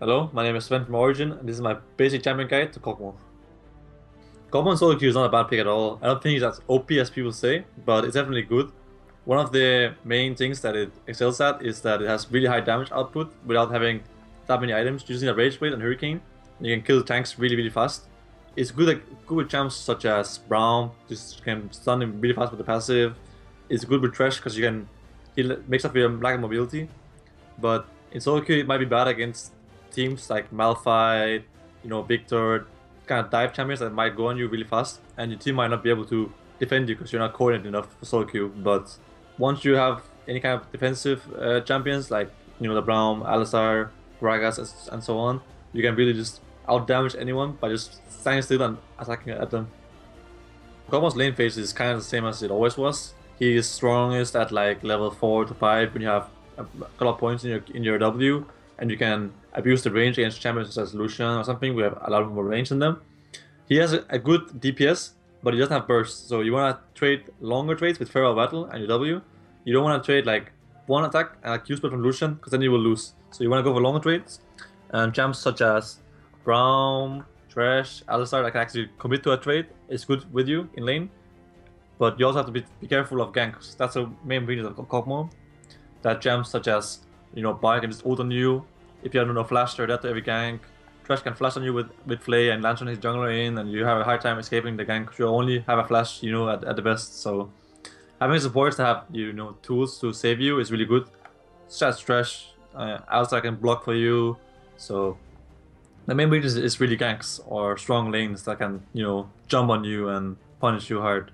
Hello, my name is Zven from Origen, and this is my basic champion guide to Kog'Maw. Kog'Maw in solo queue is not a bad pick at all. I don't think it's as OP as people say, but it's definitely good. One of the main things that it excels at is that it has really high damage output without having that many items. Using a Rage Blade and Hurricane, you can kill tanks really fast. It's good with champs such as Braum, just can stun him really fast with the passive. It's good with Thresh because he makes up your lack of mobility. But in solo queue it might be bad against teams like Malphite, Victor, kind of dive champions that might go on you really fast, and your team might not be able to defend you because you're not coordinated enough for solo queue. But once you have any kind of defensive champions like the Braum, Alistar, Gragas, and so on, you can really just out damage anyone by just standing still and attacking at them. Kog'Maw's lane phase is kind of the same as it always was. He is strongest at like level 4 to 5 when you have a couple of points in your W, and you can abuse the range against champions such as Lucian or something. We have a lot more range than them. He has a good DPS, but he doesn't have burst. So you want to trade longer trades with Feral Battle and your W. You don't want to trade like one attack and like Q-split from Lucian, because then you will lose. So you want to go for longer trades. And champs such as Braum, Thresh, Alistar that can actually commit to a trade is good with you in lane. But you also have to be careful of ganks. That's the main reason of Kog'Maw. That champs such as Bar can just ult on you. If you have no flash, they're dead to every gank. Thresh can flash on you with Flay and launch on his jungler in, and you have a hard time escaping the gank. You only have a flash, at the best. So having supports that have tools to save you is really good. Such as Thresh, Alistar can block for you. So the main reason is really ganks or strong lanes that can jump on you and punish you hard.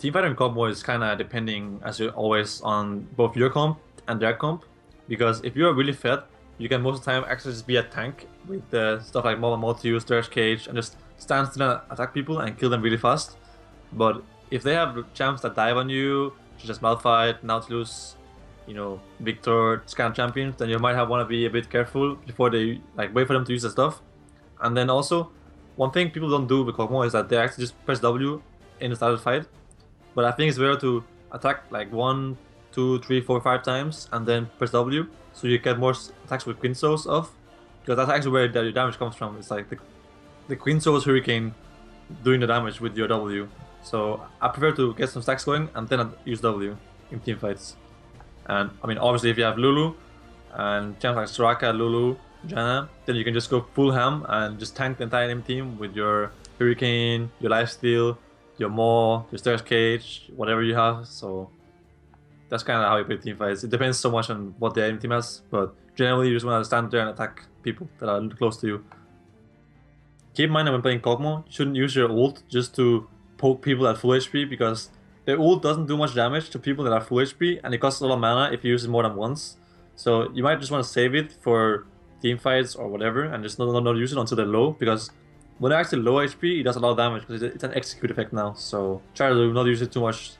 Teamfighter in Kog'Maw is kind of depending, as you always, on both your comp and their comp, because if you are really fed, you can most of the time actually just be a tank with stuff like Mortius, Thresh Cage, and just stand still and attack people and kill them really fast. But if they have champs that dive on you, such as Malphite, Nautilus, Victor, this kind of champions, then you might want to be a bit careful before they wait for them to use the stuff. And then also, one thing people don't do with Kog'Maw is that they actually just press W in the start of the fight. But I think it's better to attack like 1, 2, 3, 4, 5 times and then press W, so you get more attacks with Queen Souls off, because that's actually where your damage comes from. It's like the Queen Souls Hurricane doing the damage with your W. So I prefer to get some stacks going and then use W in team fights. And I mean, obviously if you have Lulu and champs like Soraka, Lulu, Janna, then you can just go full ham and just tank the entire enemy team with your Hurricane, your Lifesteal, your Maw, your Stairs Cage, whatever you have. So that's kind of how you play team fights. It depends so much on what the enemy team has, but generally you just want to stand there and attack people that are close to you. Keep in mind that when playing Kog'Maw, you shouldn't use your ult just to poke people at full HP, because the ult doesn't do much damage to people that are full HP, and it costs a lot of mana if you use it more than once. So you might just want to save it for team fights or whatever, and just not use it until they're low, because when they're actually low HP, it does a lot of damage because it's an execute effect now. So try to not use it too much.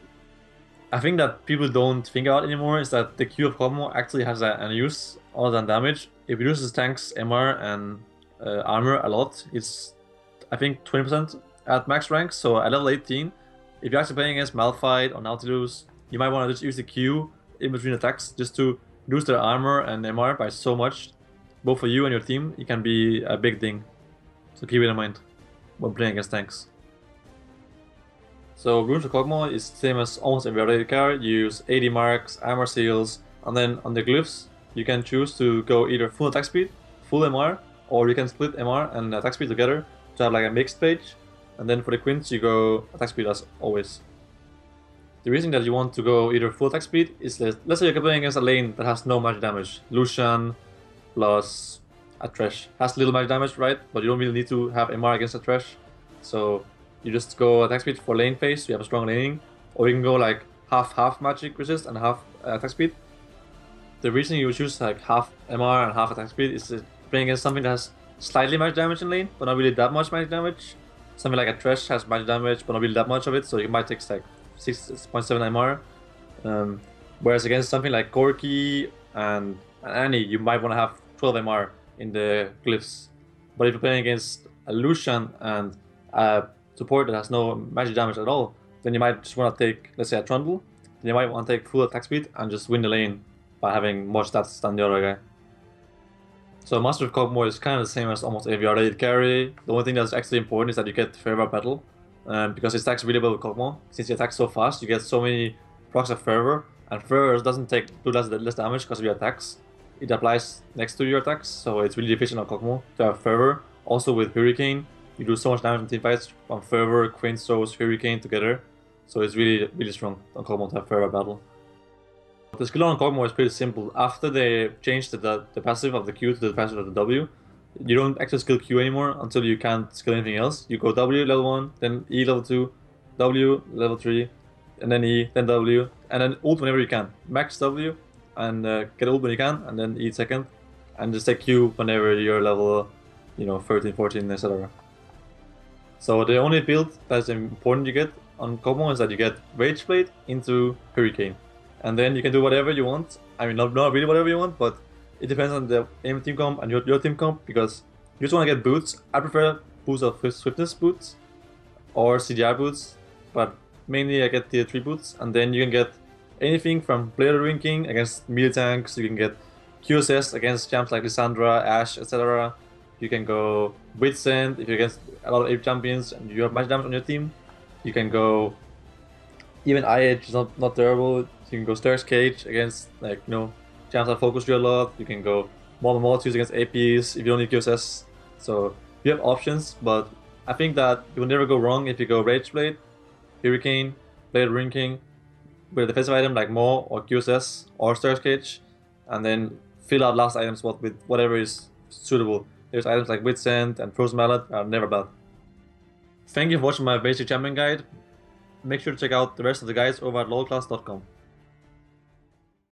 I think that people don't think about anymore is that the Q of Kog'Maw actually has a use other than damage. It reduces tanks, MR, and armor a lot. It's, I think, 20% at max rank. So at level 18, if you're actually playing against Malphite or Nautilus, you might want to just use the Q in between attacks just to reduce their armor and MR by so much. Both for you and your team, it can be a big thing. So keep it in mind when playing against tanks. So runes for Kog'Maw is the same as almost every other AD carry. You use AD marks, armor seals, and then on the glyphs you can choose to go either full attack speed, full MR, or you can split MR and attack speed together to have like a mixed page. And then for the quints you go attack speed as always. The reason that you want to go either full attack speed is that, let's say you're playing against a lane that has no magic damage. Lucian plus a Thresh has little magic damage, right? But you don't really need to have MR against a Thresh. So you just go attack speed for lane phase, so you have a strong laning. Or you can go like half magic resist and half attack speed. The reason you choose like half MR and half attack speed is playing against something that has slightly magic damage in lane, but not really that much magic damage. Something like a Thresh has magic damage, but not really that much of it, so you might take like 6.7 MR. Whereas against something like Corki and Annie, you might want to have 12 MR in the glyphs. But if you're playing against a Lucian and a support that has no magic damage at all, then you might just want to take, let's say, a Trundle. Then you might want to take full attack speed and just win the lane by having more stats than the other guy. So Master of Kog'Maw is kind of the same as almost every other AD carry. The only thing that's actually important is that you get Fervor Battle. Because it stacks really well with Kog'Maw. Since you attack so fast, you get so many procs of Fervor. And Fervor doesn't do less damage because of your attacks. It applies next to your attacks, so it's really efficient on Kog'Maw to have Fervor. Also with Hurricane, you do so much damage in teamfights on Fervor, Queen Souls, Hurricane together. So it's really strong on Kog'Maw to have Fervor Battle. The skill on Kog'Maw is pretty simple. After they changed the passive of the Q to the passive of the W, you don't actually skill Q anymore until you can't skill anything else. You go W level 1, then E level 2, W level 3, and then E, then W, and then ult whenever you can. Max W, and get ult when you can, and then E second, and just take Q whenever you're level, 13, 14, etc. So the only build that's important you get on Kog'Maw is that you get Rage Blade into Hurricane. And then you can do whatever you want. I mean, not really whatever you want, but it depends on the aim team comp and your team comp, because you just want to get boots. I prefer boots of swiftness boots or CDR boots, but mainly I get tier 3 boots, and then you can get anything from player ranking against melee tanks. You can get QSS against champs like Lissandra, Ashe, etc. You can go Witsend if you're against a lot of AP champions and you have much damage on your team. You can go even IH is not terrible. You can go Sturk's Cage against champs that focus you a lot. You can go Multis against APs if you don't need QSS. So you have options, but I think that you will never go wrong if you go Rage Blade, Hurricane, Blade Ring King, with a defensive item like Maw or QSS or Sturk's Cage, and then fill out last item spot with whatever is suitable. There's items like Witsend and Frozen Mallet are never bad. Thank you for watching my basic champion guide. Make sure to check out the rest of the guides over at lolclass.com.